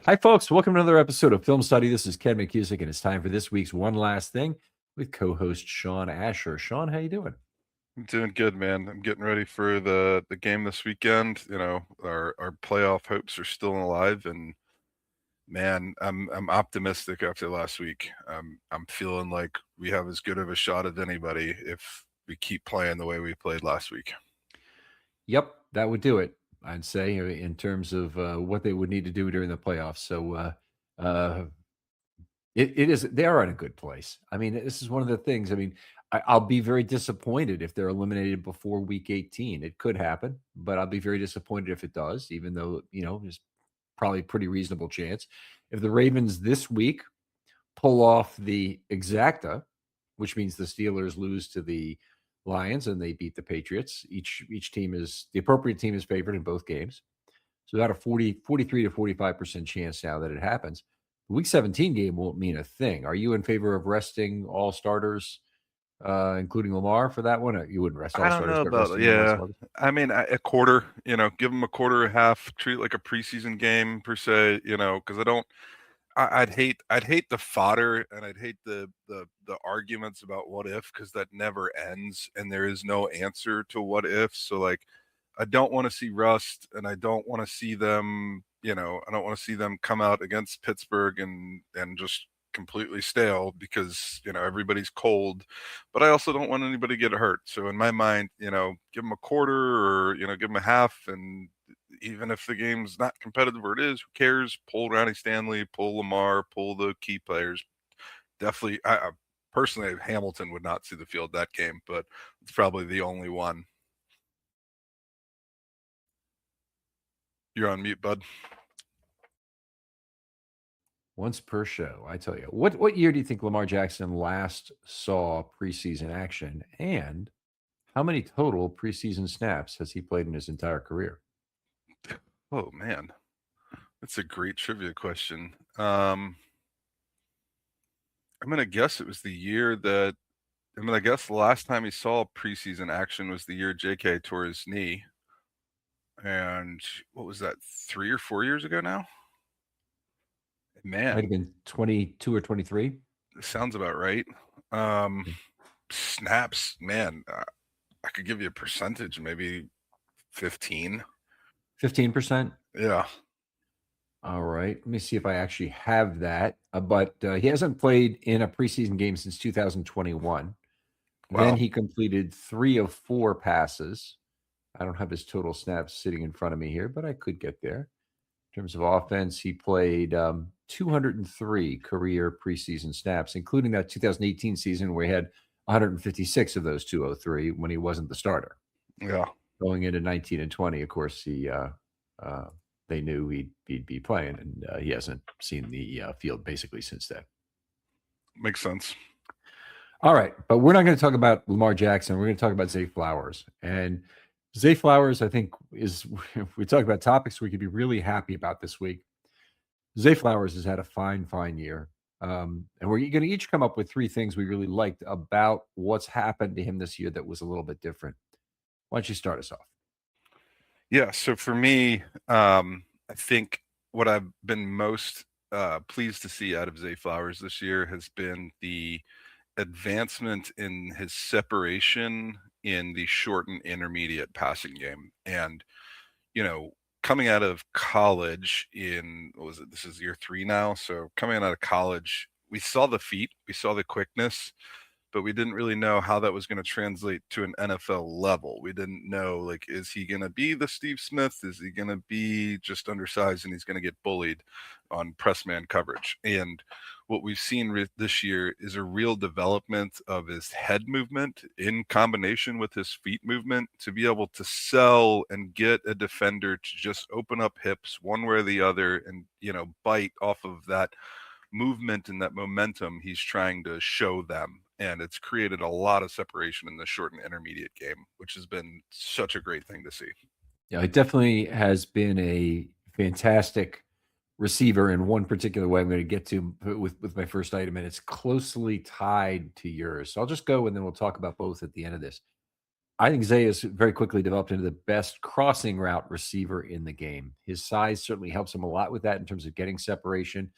Hi, folks. Welcome to another episode of Film Study. This is Ken McKusick, and it's time for this week's One Last Thing with co-host Shawn Asher. Shawn, how you doing? I'm doing good, man. I'm getting ready for the game this weekend. Our playoff hopes are still alive, and man, I'm optimistic after last week. I'm feeling like we have as good of a shot as anybody if we keep playing the way we played last week. Yep, that would do it, I'd say, in terms of what they would need to do during the playoffs. So uh, it is, they are in a good place. I mean, this is one of the things. I mean, I'll be very disappointed if they're eliminated before week 18. It could happen, but I'll be very disappointed if it does, even though, there's probably a pretty reasonable chance. If the Ravens this week pull off the exacta, which means the Steelers lose to the Lions and they beat the Patriots. Each team is the appropriate team is favored in both games. So about a 43 to 45% chance now that it happens. The week 17 game won't mean a thing. Are you in favor of resting all starters, including Lamar for that one? You wouldn't rest I all don't starters, know but about resting one less yeah. starters? I mean, a quarter. Give them a quarter, a half. Treat it like a preseason game per se. Because I don't. I'd hate the fodder, and I'd hate the arguments about what if, because that never ends and there is no answer to what if. So like, I don't want to see rust, and I don't want to see them. I don't want to see them come out against Pittsburgh and just completely stale because everybody's cold. But I also don't want anybody to get hurt. So in my mind, give them a quarter, or give them a half, and even if the game's not competitive or it is, who cares? Pull Ronnie Stanley, pull Lamar, pull the key players. Definitely, I personally, Hamilton would not see the field that game, but it's probably the only one. You're on mute, bud. Once per show, I tell you. What year do you think Lamar Jackson last saw preseason action? And how many total preseason snaps has he played in his entire career? Oh man, that's a great trivia question. I'm gonna guess it was the year that I guess the last time he saw preseason action was the year JK tore his knee. And what was that, 3 or 4 years ago now? Might Man, have been 22 or 23. sounds about right. Um, Snaps, man, I could give you a percentage, maybe 15. 15%. Yeah. All right. Let me see if I actually have that. But he hasn't played in a preseason game since 2021. Then Wow. he completed 3 of 4 passes. I don't have his total snaps sitting in front of me here, but I could get there. In terms of offense, he played 203 career preseason snaps, including that 2018 season where he had 156 of those 203 when he wasn't the starter. Yeah. Going into 19 and 20, of course, they knew he'd be playing, and he hasn't seen the field basically since then. Makes sense. All right, but we're not going to talk about Lamar Jackson. We're going to talk about Zay Flowers. And Zay Flowers, I think, is if we talk about topics we could be really happy about this week. Zay Flowers has had a fine year. And we're going to each come up with 3 things we really liked about what's happened to him this year that was a little bit different. Why don't you start us off? Yeah. So for me, I think what I've been most pleased to see out of Zay Flowers this year has been the advancement in his separation in the short and intermediate passing game. And, you know, coming out of college in, what was it? This is year 3 now. So coming out of college, we saw the feet, we saw the quickness, but we didn't really know how that was going to translate to an NFL level. We didn't know, like, is he going to be the Steve Smith? Is he going to be just undersized and he's going to get bullied on press man coverage? And what we've seen this year is a real development of his head movement in combination with his feet movement to be able to sell and get a defender to just open up hips one way or the other and, bite off of that movement and that momentum he's trying to show them. And it's created a lot of separation in the short and intermediate game, which has been such a great thing to see. Yeah, it definitely has been a fantastic receiver in one particular way I'm going to get to with my first item, and it's closely tied to yours. So I'll just go and then we'll talk about both at the end of this. I think Zay has very quickly developed into the best crossing route receiver in the game. His size certainly helps him a lot with that in terms of getting separation.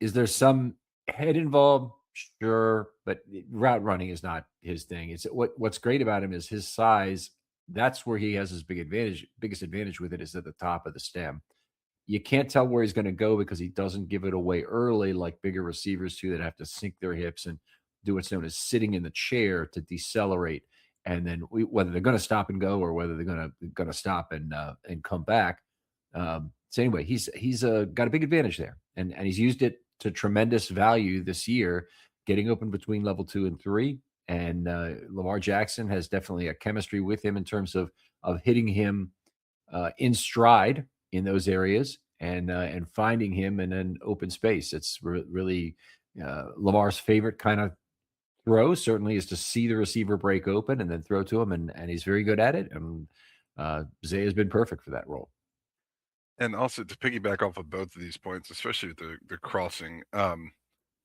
Is there some head involved? Sure, but route running is not his thing. It's what's great about him is his size. That's where he has his biggest advantage with it is at the top of the stem. You can't tell where he's going to go because he doesn't give it away early like bigger receivers do that have to sink their hips and do what's known as sitting in the chair to decelerate. And then whether they're going to stop and go or whether they're going to stop and come back. So anyway, he's got a big advantage there, and he's used it to tremendous value this year, getting open between level 2 and 3. And Lamar Jackson has definitely a chemistry with him in terms of hitting him in stride in those areas and finding him in an open space. It's really Lamar's favorite kind of throw. Certainly is to see the receiver break open and then throw to him, and he's very good at it. And Zay has been perfect for that role. And also to piggyback off of both of these points, especially with the crossing,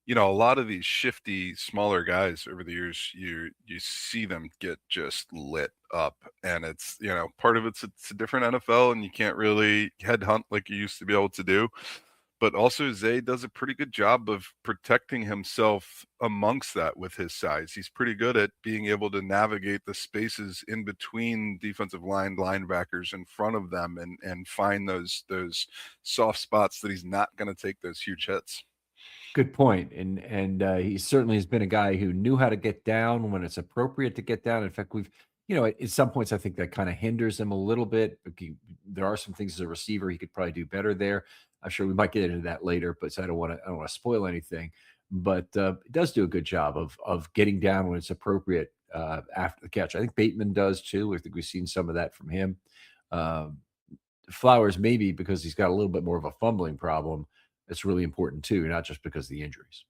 you know, a lot of these shifty, smaller guys over the years, you see them get just lit up, and it's, you know, part of it's a different NFL, and you can't really headhunt like you used to be able to do. But also, Zay does a pretty good job of protecting himself amongst that with his size. He's pretty good at being able to navigate the spaces in between defensive line linebackers in front of them and find those soft spots that he's not going to take those huge hits. Good point. And he certainly has been a guy who knew how to get down when it's appropriate to get down. In fact, at some points, I think that kind of hinders him a little bit. There are some things as a receiver he could probably do better there. I'm sure we might get into that later, but so I don't want to spoil anything. But it does do a good job of getting down when it's appropriate after the catch. I think Bateman does too. I think we've seen some of that from him. Um, Flowers maybe because he's got a little bit more of a fumbling problem. It's really important too, not just because of the injuries.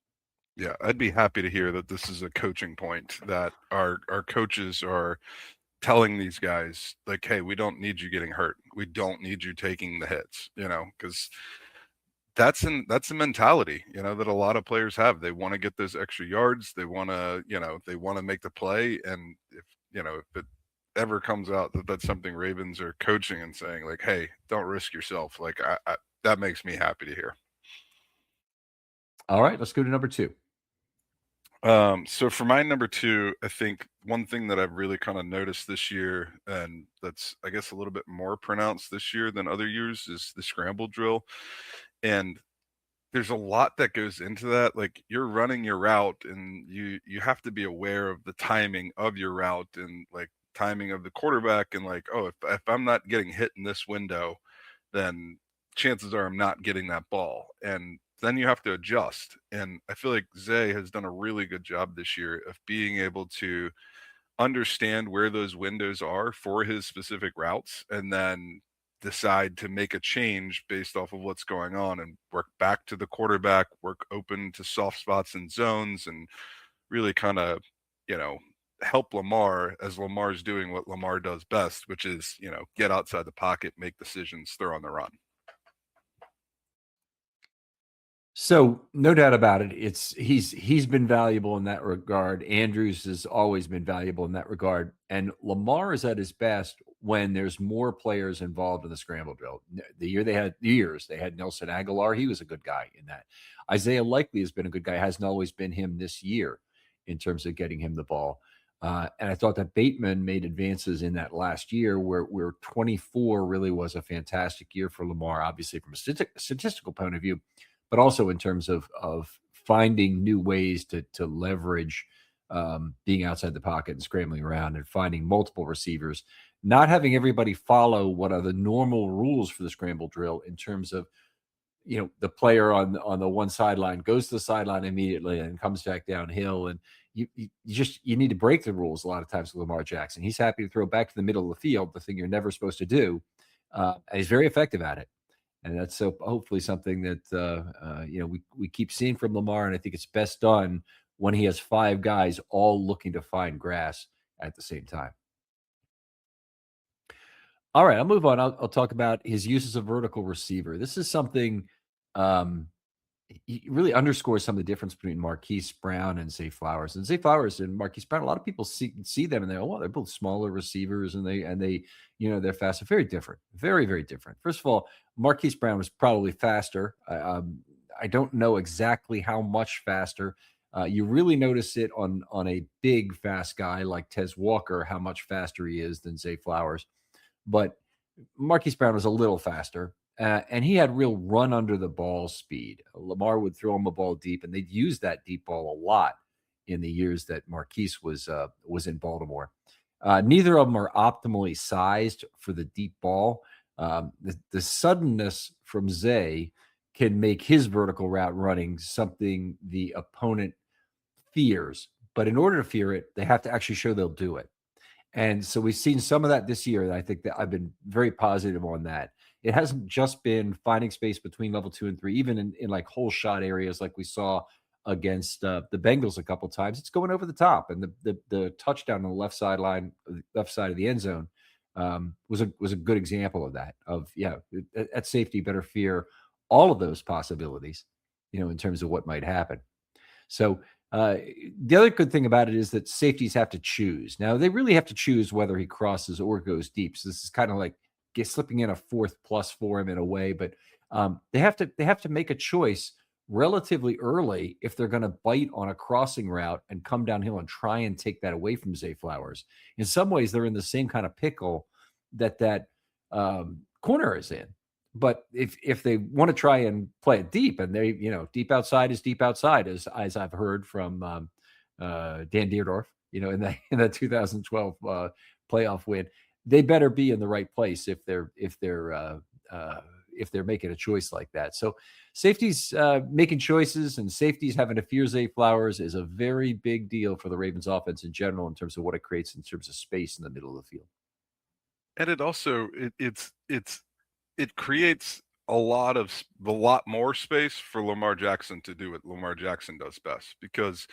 Yeah, I'd be happy to hear that this is a coaching point, that our coaches are telling these guys like, hey, we don't need you getting hurt. We don't need you taking the hits, you know, because that's a mentality, you know, that a lot of players have. They want to get those extra yards. They want to, you know, they want to make the play. And if, you know, if it ever comes out that that's something Ravens are coaching and saying like, hey, don't risk yourself. Like that makes me happy to hear. All right, let's go to number 2. So for my number 2, I think one thing that I've really kind of noticed this year, and that's I guess a little bit more pronounced this year than other years, is the scramble drill. And there's a lot that goes into that. Like, you're running your route, and you have to be aware of the timing of your route and like timing of the quarterback, and like, oh, if I'm not getting hit in this window, then chances are I'm not getting that ball. And then you have to adjust. And I feel like Zay has done a really good job this year of being able to understand where those windows are for his specific routes and then decide to make a change based off of what's going on and work back to the quarterback, work open to soft spots and zones, and really kind of, you know, help Lamar as Lamar's doing what Lamar does best, which is, you know, get outside the pocket, make decisions, throw on the run. So no doubt about it, he's been valuable in that regard. Andrews has always been valuable in that regard, and Lamar is at his best when there's more players involved in the scramble drill. They had Nelson Aguilar. He was a good guy in that. Isaiah Likely has been a good guy. Hasn't always been him this year in terms of getting him the ball. And I thought that Bateman made advances in that last year where 24 really was a fantastic year for Lamar, obviously from a statistical point of view, but also in terms of finding new ways to leverage being outside the pocket and scrambling around and finding multiple receivers, not having everybody follow what are the normal rules for the scramble drill in terms of, the player on the one sideline goes to the sideline immediately and comes back downhill. And you need to break the rules a lot of times with Lamar Jackson. He's happy to throw back to the middle of the field, the thing you're never supposed to do. And he's very effective at it. And that's so hopefully something that we keep seeing from Lamar, and I think it's best done when he has 5 guys all looking to find grass at the same time. All right, I'll move on. I'll talk about his use as a vertical receiver. This is something he really underscores some of the difference between Marquise Brown and Zay Flowers. And Zay Flowers and Marquise Brown, a lot of people see them and they go, "Well, they're both smaller receivers, and they they're faster." Very different, very very different. First of all, Marquise Brown was probably faster. I don't know exactly how much faster. You really notice it on a big fast guy like Tez Walker, how much faster he is than Zay Flowers. But Marquise Brown was a little faster, and he had real run under the ball speed. Lamar would throw him a ball deep, and they'd use that deep ball a lot in the years that Marquise was in Baltimore. Neither of them are optimally sized for the deep ball. The suddenness from Zay can make his vertical route running something the opponent fears. But in order to fear it, they have to actually show they'll do it. And so we've seen some of that this year. And I think that I've been very positive on that. It hasn't just been finding space between level 2 and 3, even in like whole shot areas like we saw against the Bengals a couple times. It's going over the top, and the touchdown on the left sideline, left side of the end zone, was a good example of that. Of at safety, better fear all of those possibilities, in terms of what might happen. So the other good thing about it is that safeties have to choose. Now they really have to choose whether he crosses or goes deep. So this is kind of like slipping in a fourth plus for him in a way, but they have to make a choice relatively early if they're going to bite on a crossing route and come downhill and try and take that away from Zay Flowers. In some ways, they're in the same kind of pickle that corner is in. But if they want to try and play it deep, and they, deep outside is deep outside, as I've heard from Dan Deerdorf, in the 2012 playoff win, they better be in the right place if they're making a choice like that. So safeties making choices, and safeties having to fear Zay Flowers is a very big deal for the Ravens offense in general in terms of what it creates in terms of space in the middle of the field. And it also it creates a lot more space for Lamar Jackson to do what Lamar Jackson does best, because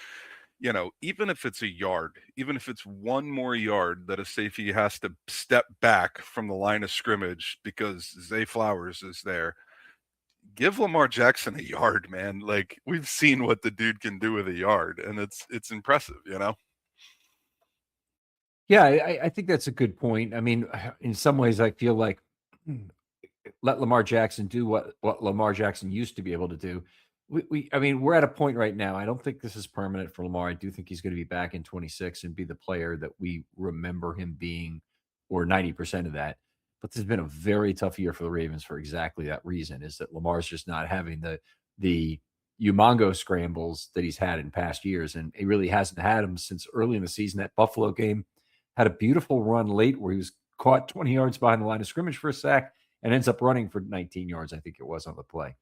even if it's a yard, even if it's one more yard that a safety has to step back from the line of scrimmage because Zay Flowers is there, give Lamar Jackson a yard, man. Like, we've seen what the dude can do with a yard, and it's impressive. Yeah, I think that's a good point. I mean, in some ways, I feel like let Lamar Jackson do what Lamar Jackson used to be able to do. I mean, we're at a point right now. I don't think this is permanent for Lamar. I do think he's going to be back in 26 and be the player that we remember him being, or 90% of that. But this has been a very tough year for the Ravens for exactly that reason, is that Lamar's just not having the Umongo scrambles that he's had in past years. And he really hasn't had them since early in the season. That Buffalo game had a beautiful run late where he was caught 20 yards behind the line of scrimmage for a sack and ends up running for 19 yards, I think it was, on the play.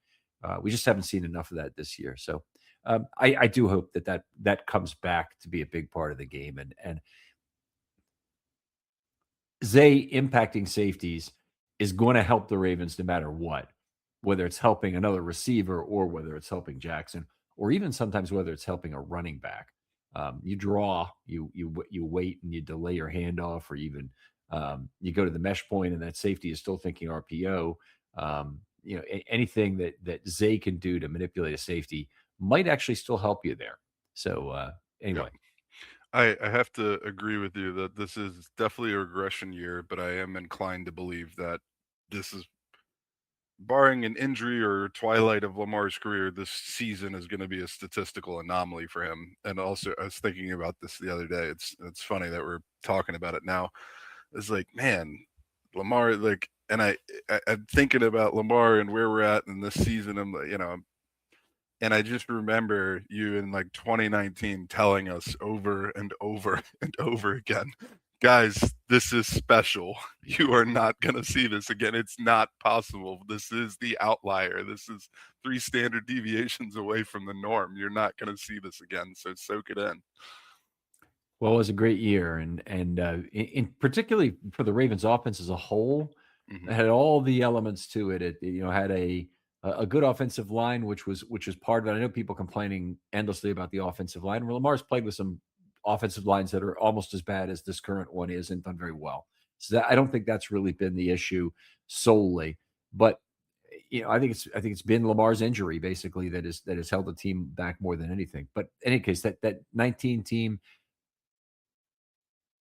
We just haven't seen enough of that this year. So I do hope that comes back to be a big part of the game. And Zay impacting safeties is going to help the Ravens no matter what, whether it's helping another receiver or whether it's helping Jackson, or even sometimes whether it's helping a running back. You draw, you wait, and you delay your handoff, or even you go to the mesh point and that safety is still thinking RPO. Anything that Zay can do to manipulate a safety might actually still help you there. So anyway. I have to agree with you that this is definitely a regression year, but I am inclined to believe that this is, barring an injury or twilight of Lamar's career, this season is going to be a statistical anomaly for him. And also, I was thinking about this the other day. It's funny that we're talking about it now. It's like, man, Lamar, like, and I'm thinking about Lamar and where we're at in this season. And I just remember you in like 2019 telling us over and over and over again, guys, this is special. You are not going to see this again. It's not possible. This is the outlier. This is 3 standard deviations away from the norm. You're not going to see this again. So soak it in. Well, it was a great year, and in particularly for the Ravens offense as a whole, it had all the elements to it. It had a good offensive line, which was part of it. I know people complaining endlessly about the offensive line. Well, Lamar's played with some offensive lines that are almost as bad as this current one is and done very well. So I don't think that's really been the issue solely. But I think it's been Lamar's injury basically that has held the team back more than anything. But in any case, that 19 team,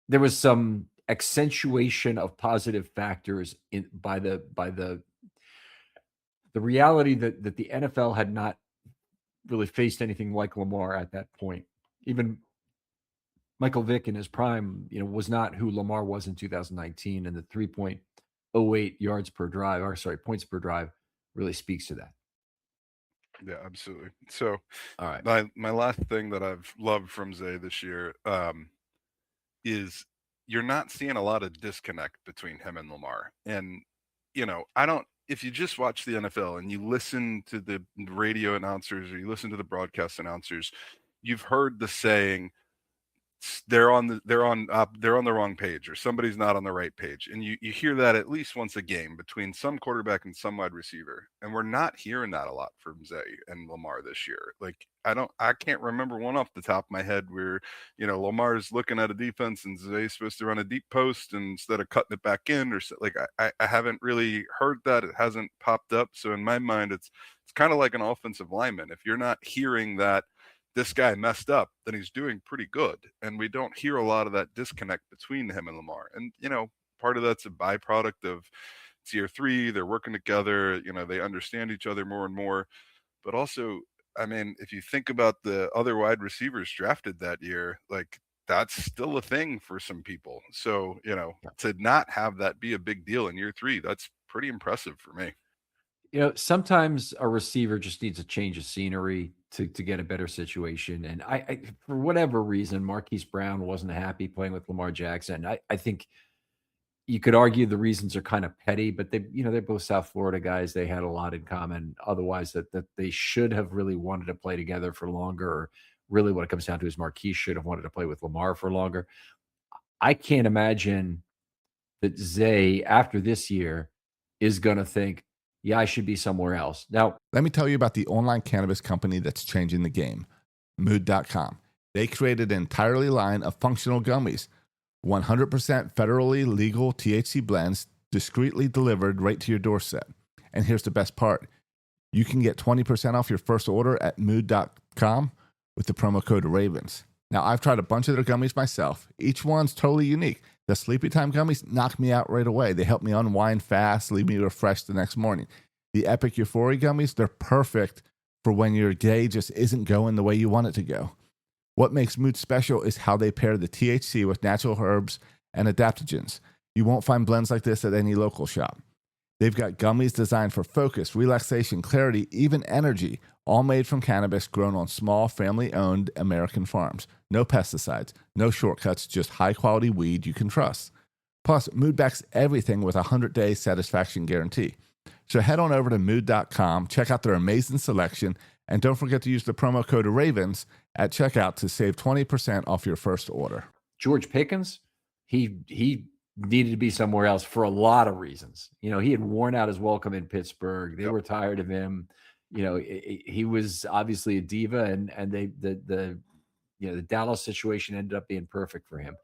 there was some accentuation of positive factors in by the reality that the NFL had not really faced anything like Lamar at that point. Even Michael Vick in his prime, was not who Lamar was in 2019, and the 3.08 yards per drive, or sorry, points per drive, really speaks to that. Yeah, absolutely. So All right. my last thing that I've loved from Zay this year is you're not seeing a lot of disconnect between him and Lamar. And I don't. If you just watch the NFL and you listen to the radio announcers or you listen to the broadcast announcers, you've heard the saying, they're on the wrong page, or somebody's not on the right page, and you hear that at least once a game between some quarterback and some wide receiver, and we're not hearing that a lot from Zay and Lamar this year. Like, I can't remember one off the top of my head where Lamar's looking at a defense and Zay's supposed to run a deep post, and instead of cutting it back in, or like, I haven't really heard that. It hasn't popped up. So in my mind, it's kind of like an offensive lineman. If you're not hearing that this guy messed up, then he's doing pretty good. And we don't hear a lot of that disconnect between him and Lamar. And, part of that's a byproduct of it's year 3. They're working together. They understand each other more and more. But also, I mean, if you think about the other wide receivers drafted that year, like, that's still a thing for some people. So, to not have that be a big deal in year 3, that's pretty impressive for me. Sometimes a receiver just needs a change of scenery to get a better situation. And I for whatever reason, Marquise Brown wasn't happy playing with Lamar Jackson. I think you could argue the reasons are kind of petty, but they're both South Florida guys. They had a lot in common. Otherwise, that they should have really wanted to play together for longer. Or really, what it comes down to is Marquise should have wanted to play with Lamar for longer. I can't imagine that Zay, after this year, is going to think, yeah, I should be somewhere else. Now, let me tell you about the online cannabis company that's changing the game, Mood.com. They created an entirely line of functional gummies, 100% federally legal THC blends, discreetly delivered right to your doorstep. And here's the best part. You can get 20% off your first order at Mood.com with the promo code RAVENS. Now, I've tried a bunch of their gummies myself. Each one's totally unique. The Sleepy Time gummies knock me out right away. They help me unwind fast, leave me refreshed the next morning. The Epic Euphoria gummies, they're perfect for when your day just isn't going the way you want it to go. What makes Mood special is how they pair the THC with natural herbs and adaptogens. You won't find blends like this at any local shop. They've got gummies designed for focus, relaxation, clarity, even energy, all made from cannabis grown on small, family-owned American farms. No pesticides, no shortcuts, just high-quality weed you can trust. Plus, Mood backs everything with a 100-day satisfaction guarantee. So head on over to Mood.com, check out their amazing selection, and don't forget to use the promo code RAVENS at checkout to save 20% off your first order. George Pickens, he needed to be somewhere else for a lot of reasons. He had worn out his welcome in Pittsburgh. They were tired of him. He was obviously a diva, and the Dallas situation ended up being perfect for him.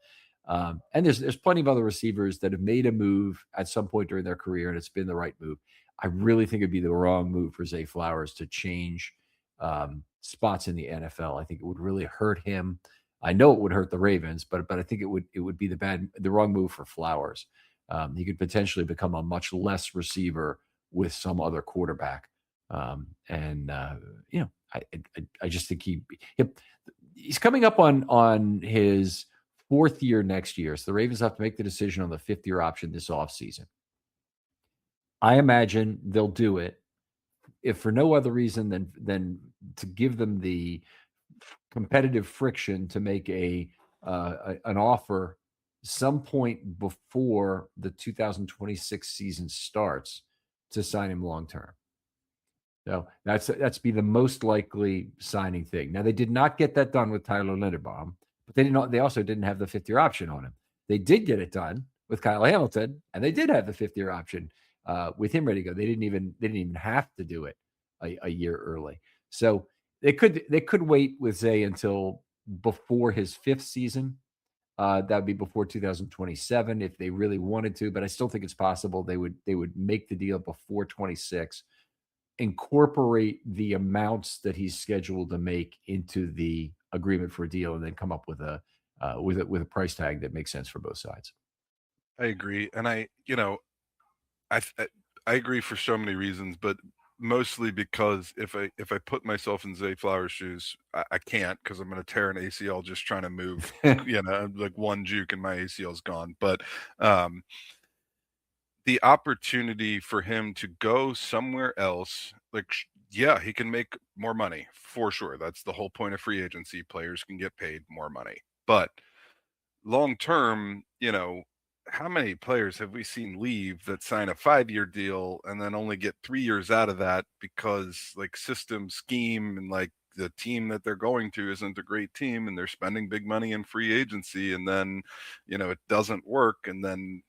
And there's plenty of other receivers that have made a move at some point during their career, and it's been the right move. I really think it'd be the wrong move for Zay Flowers to change spots in the NFL. I think it would really hurt him. I know it would hurt the Ravens, but I think it would be the wrong move for Flowers. He could potentially become a much less receiver with some other quarterback. I just think he's coming up on his 4th year next year. So the Ravens have to make the decision on the 5th-year option this offseason. I imagine they'll do it, if for no other reason than to give them the competitive friction to make an offer some point before the 2026 season starts to sign him long term. So that's be the most likely signing thing. Now, they did not get that done with Tyler Linderbaum, but they also didn't have the 5th-year option on him. They did get it done with Kyle Hamilton, and they did have the 5th-year option with him ready to go. They didn't even have to do it a year early. So they could wait with Zay until before his 5th season. That would be before 2027 if they really wanted to, but I still think it's possible they would make the deal before 26. incorporate the amounts that he's scheduled to make into the agreement for a deal, and then come up with a with a price tag that makes sense for both sides. I agree, and I th- I agree for so many reasons, but mostly because if I put myself in Zay Flowers' shoes, I can't because I'm going to tear an ACL just trying to move. Like one juke and my ACL's gone. But um, the opportunity for him to go somewhere else, like yeah, he can make more money for sure. That's the whole point of free agency. Players can get paid more money, but long term, how many players have we seen leave that sign a 5-year deal and then only get 3 years out of that because like system scheme and like the team that they're going to isn't a great team and they're spending big money in free agency and then it doesn't work and then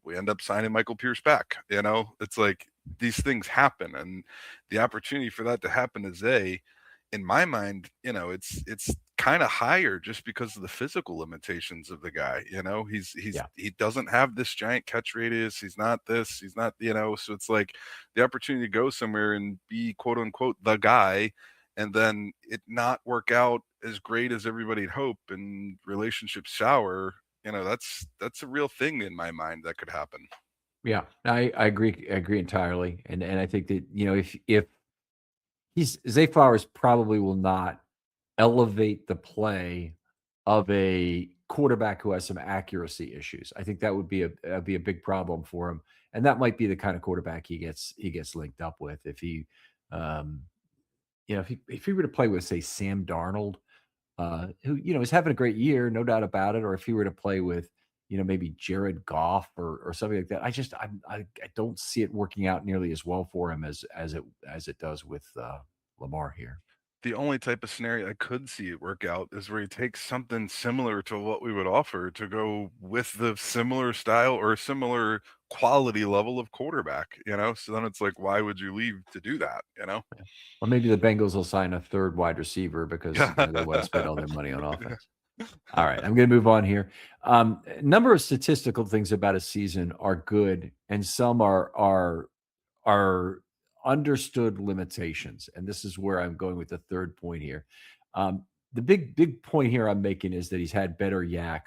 we end up signing Michael Pierce back. It's like these things happen, and the opportunity for that to happen is in my mind, it's kind of higher just because of the physical limitations of the guy. He doesn't have this giant catch radius. He's not this. He's not. So it's like the opportunity to go somewhere and be quote unquote the guy, and then it not work out as great as everybody'd hope, and relationships sour. That's a real thing in my mind that could happen. Yeah, I agree. I agree entirely, and I think that if Zay Flowers probably will not elevate the play of a quarterback who has some accuracy issues. I think that'd be a big problem for him, and that might be the kind of quarterback he gets linked up with if he, um, if he were to play with, say, Sam Darnold, who is having a great year, no doubt about it, or if he were to play with maybe Jared Goff or something like that. I don't see it working out nearly as well for him as it does with Lamar here. The only type of scenario I could see it work out is where he takes something similar to what we would offer to go with the similar style or similar quality level of quarterback. So then it's like, why would you leave to do that? Yeah. Well, maybe the Bengals will sign a third wide receiver because they want to spend all their money on offense. All right, I'm going to move on here. A number of statistical things about a season are good, and some are understood limitations. And this is where I'm going with the third point here. The big point here I'm making is that he's had better yak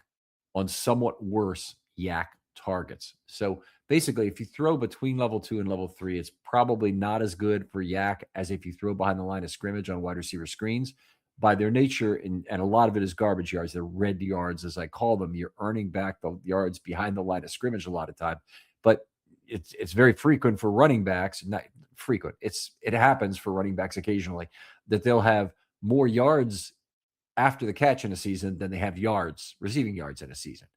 on somewhat worse yak targets. So basically, if you throw between level 2 and level 3, it's probably not as good for yak as if you throw behind the line of scrimmage on wide receiver screens. By their nature, and a lot of it is garbage yards, they're red yards, as I call them. You're earning back the yards behind the line of scrimmage a lot of time. But it's very frequent for running backs, not frequent. It happens for running backs occasionally that they'll have more yards after the catch in a season than they have receiving yards in a season.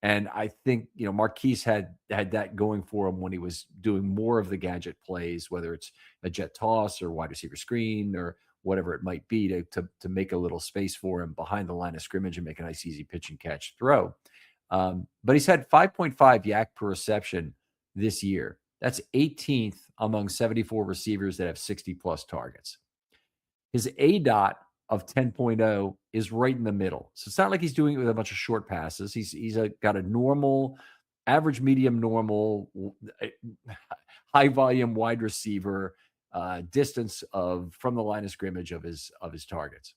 And I think, Marquise had that going for him when he was doing more of the gadget plays, whether it's a jet toss or wide receiver screen or whatever it might be to make a little space for him behind the line of scrimmage and make a nice, easy pitch and catch throw. But he's had 5.5 yak per reception this year. That's 18th among 74 receivers that have 60 plus targets. His ADOT of 10.0 is right in the middle. So it's not like he's doing it with a bunch of short passes. He's got a normal, average, medium, normal, high volume wide receiver distance from the line of scrimmage of his targets.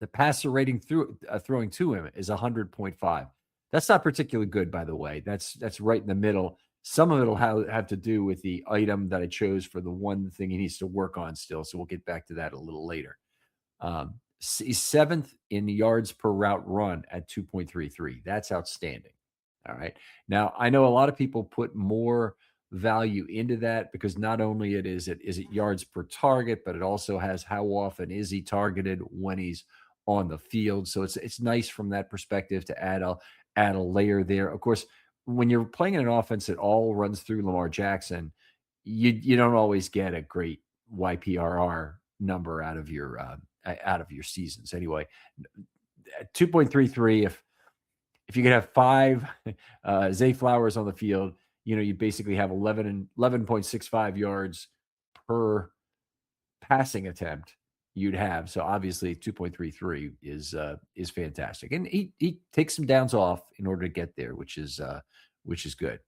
The passer rating throwing to him is 100.5. That's not particularly good, by the way. That's right in the middle. Some of it will have to do with the item that I chose for the one thing he needs to work on still. So we'll get back to that a little later. He's 7th in yards per route run at 2.33. That's outstanding. All right. Now, I know a lot of people put more value into that because not only is it yards per target, but it also has how often is he targeted when he's on the field. So it's nice from that perspective to add a layer there. Of course, when you're playing in an offense that all runs through Lamar Jackson, you don't always get a great YPRR number out of your seasons. Anyway, 2.33. If you could have 5 Zay Flowers on the field, you basically have 11.65 yards per passing attempt you'd have. So obviously 2.33 is fantastic. And he takes some downs off in order to get there, which is good.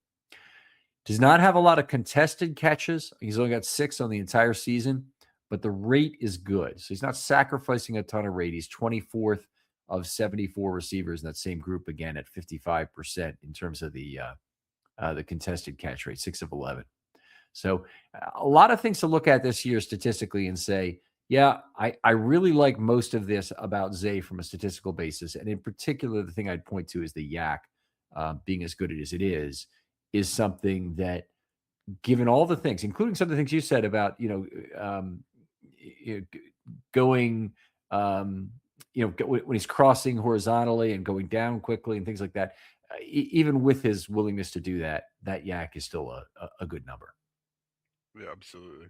Does not have a lot of contested catches. He's only got 6 on the entire season, but the rate is good. So he's not sacrificing a ton of rate. He's 24th of 74 receivers in that same group, again at 55% in terms of the contested catch rate, 6 of 11. So a lot of things to look at this year statistically and say, yeah, I really like most of this about Zay from a statistical basis. And in particular, the thing I'd point to is the yak being as good as it is something that, given all the things, including some of the things you said about, going, when he's crossing horizontally and going down quickly and things like that, even with his willingness to do that, that yak is still a good number. Yeah, absolutely.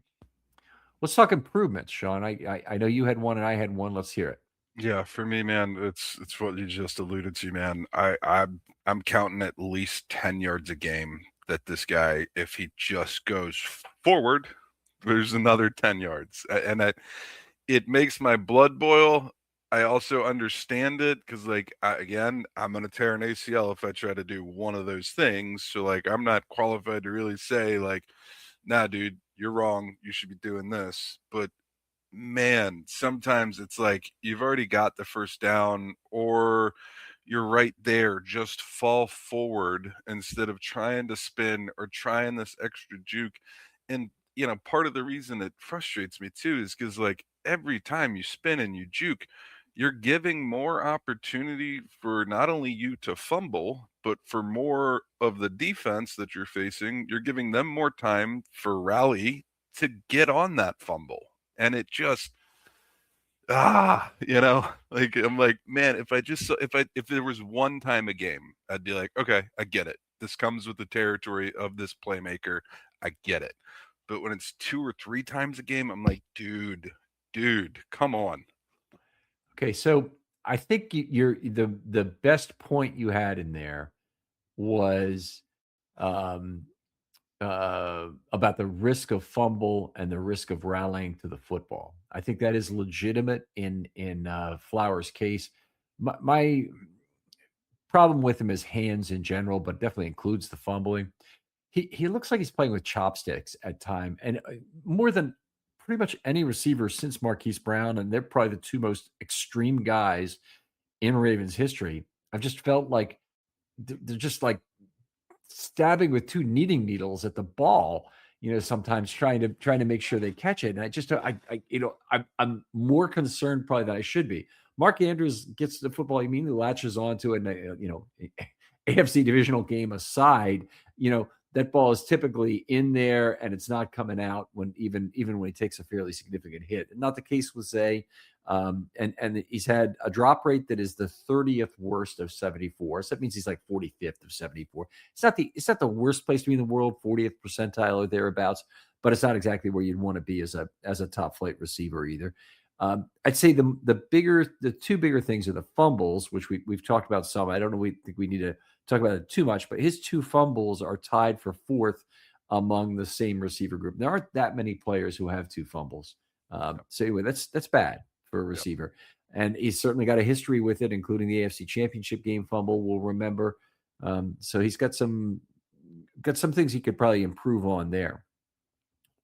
Let's talk improvements, Shawn. I know you had one and I had one. Let's hear it. Yeah, for me, man, it's what you just alluded to, man. I'm counting at least 10 yards a game that this guy, if he just goes forward, there's another 10 yards. And it makes my blood boil. I also understand it because, like, again, I'm going to tear an ACL if I try to do one of those things. So, like, I'm not qualified to really say, like, nah, dude, you're wrong. You should be doing this. But man, sometimes it's like you've already got the first down or you're right there. Just fall forward instead of trying to spin or trying this extra juke. And, part of the reason it frustrates me too is because, like, every time you spin and you juke, you're giving more opportunity for not only you to fumble, but for more of the defense that you're facing. You're giving them more time for rally to get on that fumble. And it just, like, I'm like, man, if there was one time a game, I'd be like, okay, I get it. This comes with the territory of this playmaker. I get it. But when it's 2 or 3 times a game, I'm like, dude, come on. Okay, so I think you're the best point you had in there was about the risk of fumble and the risk of rallying to the football. I think that is legitimate in Flowers' case. My problem with him is hands in general, but definitely includes the fumbling. He looks like he's playing with chopsticks at time, and more than pretty much any receiver since Marquise Brown, and they're probably the 2 most extreme guys in Ravens history. I've just felt like they're just like stabbing with 2 knitting needles at the ball, sometimes trying to make sure they catch it. And I just, I'm more concerned probably than I should be. Mark Andrews gets the football, he immediately latches onto it. And, AFC divisional game aside, that ball is typically in there and it's not coming out when even when he takes a fairly significant hit. And not the case with Zay. And he's had a drop rate that is the 30th worst of 74. So that means he's like 45th of 74. It's not the worst place to be in the world, 40th percentile or thereabouts, but it's not exactly where you'd want to be as a top flight receiver either. I'd say the 2 bigger things are the fumbles, which we've talked about some. I don't know. We think we need to talk about it too much, but his 2 fumbles are tied for 4th among the same receiver group. There aren't that many players who have 2 fumbles. So anyway, that's bad for a receiver. Yep. And he's certainly got a history with it, including the AFC Championship game fumble, we'll remember. So he's got some things he could probably improve on there.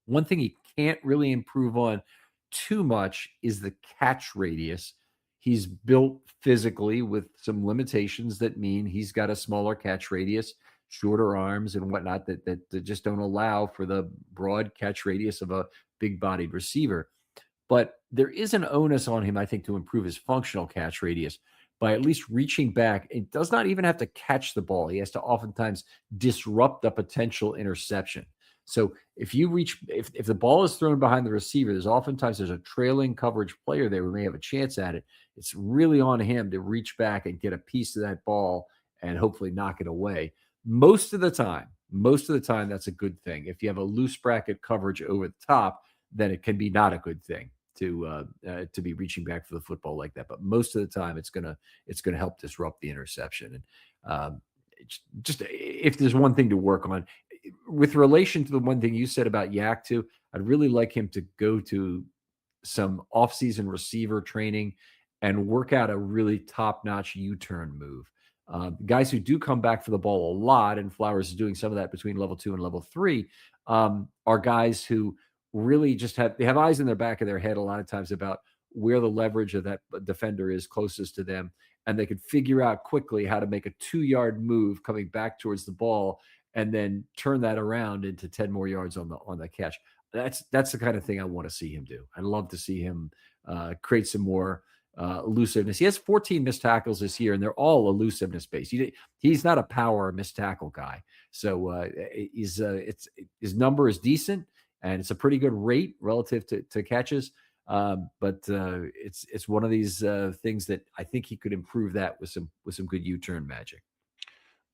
One thing he can't really improve on too much is the catch radius. He's built physically with some limitations that mean he's got a smaller catch radius, shorter arms and whatnot that just don't allow for the broad catch radius of a big-bodied receiver. But there is an onus on him, I think, to improve his functional catch radius by at least reaching back. It does not even have to catch the ball. He has to oftentimes disrupt a potential interception. So if the ball is thrown behind the receiver, there's a trailing coverage player there who may have a chance at it. It's really on him to reach back and get a piece of that ball and hopefully knock it away. Most of the time, that's a good thing. If you have a loose bracket coverage over the top, then it can be not a good thing to be reaching back for the football like that. But most of the time, it's gonna help disrupt the interception. And just if there's one thing to work on, with relation to the one thing you said about Yak too, I'd really like him to go to some off-season receiver training and work out a really top-notch U-turn move. Guys who do come back for the ball a lot, and Flowers is doing some of that between level 2 and level 3, are guys who really just have eyes in their back of their head a lot of times about where the leverage of that defender is closest to them, and they can figure out quickly how to make a 2-yard move coming back towards the ball and then turn that around into 10 more yards on the catch. That's the kind of thing I want to see him do. I'd love to see him create some more elusiveness. He has 14 missed tackles this year, and they're all elusiveness based. He's not a power missed tackle guy. So his number is decent, and it's a pretty good rate relative to catches. But it's one of these things that I think he could improve that with some good U-turn magic.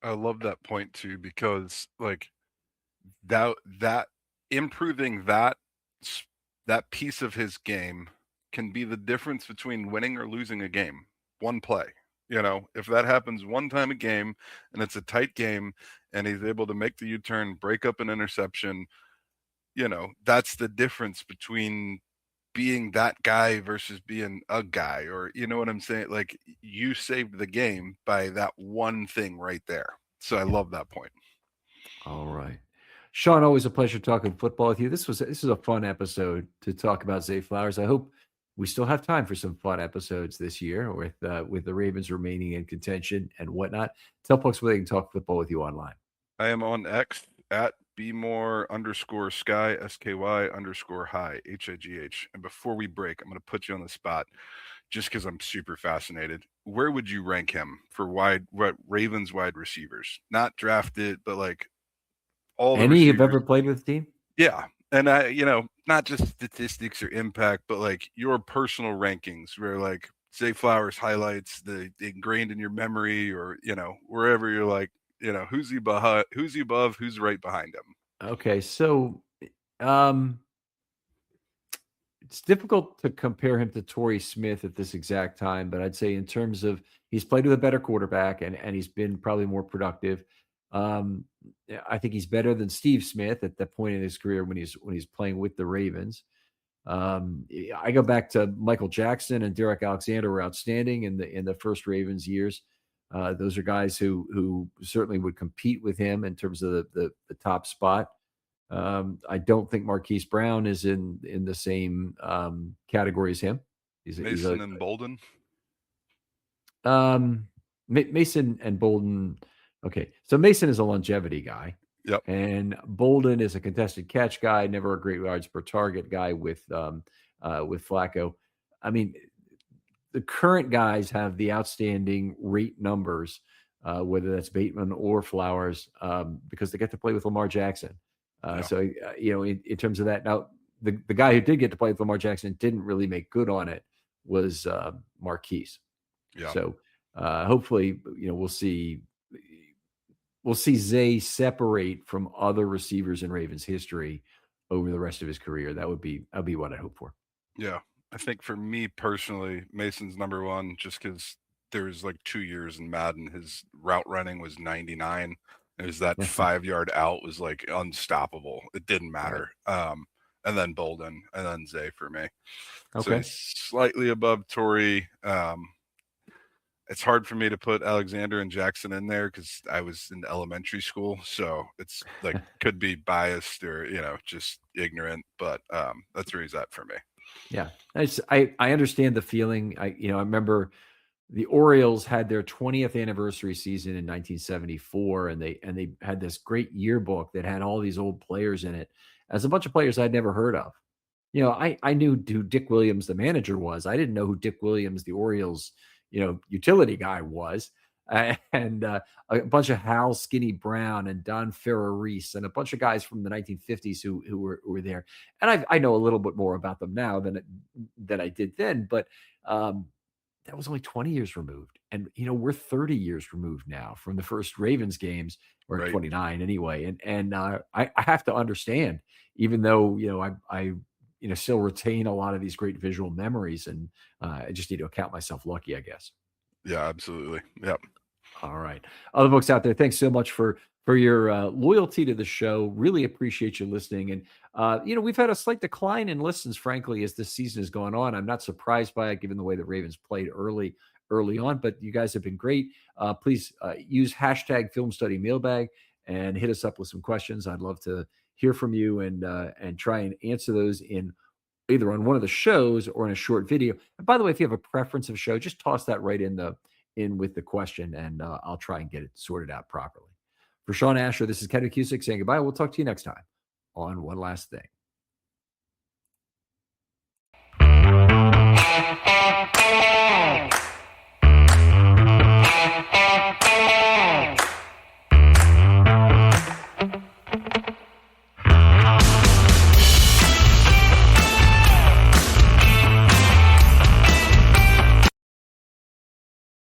I love that point too, because like that improving that piece of his game can be the difference between winning or losing a game. One play. If that happens one time a game and it's a tight game and he's able to make the U-turn, break up an interception, that's the difference between being that guy versus being a guy, or you know what I'm saying? Like, you saved the game by that one thing right there. So I love that point. All right. Shawn, always a pleasure talking football with you. This is a fun episode to talk about Zay Flowers. I hope we still have time for some fun episodes this year with the Ravens remaining in contention and whatnot. Tell folks where they can talk football with you online. I am on X at @bmore_sky, SKY_high, HIGH. And before we break, I'm going to put you on the spot just because I'm super fascinated. Where would you rank him for Ravens wide receivers? Not drafted, but like all the Any receivers. you've ever played with the team? Yeah. And not just statistics or impact, but like your personal rankings where like Zay Flowers highlights the ingrained in your memory, or, wherever you're like, who's he above, who's right behind him. Okay. So, it's difficult to compare him to Torrey Smith at this exact time, but I'd say in terms of he's played with a better quarterback and he's been probably more productive. I think he's better than Steve Smith at that point in his career when he's playing with the Ravens. I go back to Michael Jackson and Derek Alexander were outstanding in the first Ravens years. Those are guys who certainly would compete with him in terms of the top spot. I don't think Marquise Brown is in the same category as him. Mason and Bolden. Mason and Bolden. Okay, so Mason is a longevity guy. Yep. And Bolden is a contested catch guy, never a great yards per target guy with Flacco. I mean, the current guys have the outstanding rate numbers, whether that's Bateman or Flowers, because they get to play with Lamar Jackson. So, in terms of that, now the guy who did get to play with Lamar Jackson didn't really make good on it was Marquise. Yeah. So hopefully, we'll see Zay separate from other receivers in Ravens history over the rest of his career. That'd be what I hope for. Yeah. I think for me personally, Mason's number one, just because there was like 2 years in Madden, his route running was 99. It was that 5-yard out was like unstoppable. It didn't matter. Right. And then Bolden, and then Zay for me. Okay. So slightly above Torrey. It's hard for me to put Alexander and Jackson in there because I was in elementary school. So it's like could be biased or, just ignorant. But that's where he's at for me. Yeah. I understand the feeling. I remember the Orioles had their 20th anniversary season in 1974, and they had this great yearbook that had all these old players in it. As a bunch of players I'd never heard of. I knew who Dick Williams, the manager, was. I didn't know who Dick Williams, the Orioles, utility guy was. And a bunch of Hal Skinny Brown and Don Ferrer-Reese and a bunch of guys from the 1950s who were there. And I know a little bit more about them now than I did then, but that was only 20 years removed. And, we're 30 years removed now from the first Ravens games, or right. 29 anyway. And I have to understand, even though, I still retain a lot of these great visual memories, and I just need to count myself lucky, I guess. Yeah, absolutely. Yep. All right. Other folks out there, thanks so much for your loyalty to the show. Really appreciate you listening. And we've had a slight decline in listens, frankly, as this season has gone on. I'm not surprised by it, given the way the Ravens played early on. But you guys have been great. Please use hashtag Filmstudy Mailbag and hit us up with some questions. I'd love to hear from you and try and answer those in either on one of the shows or in a short video. And by the way, if you have a preference of show, just toss that right in with the question, and I'll try and get it sorted out properly. For Shawn Asher, this is Ken McKusick saying goodbye. We'll talk to you next time on One Last Thing.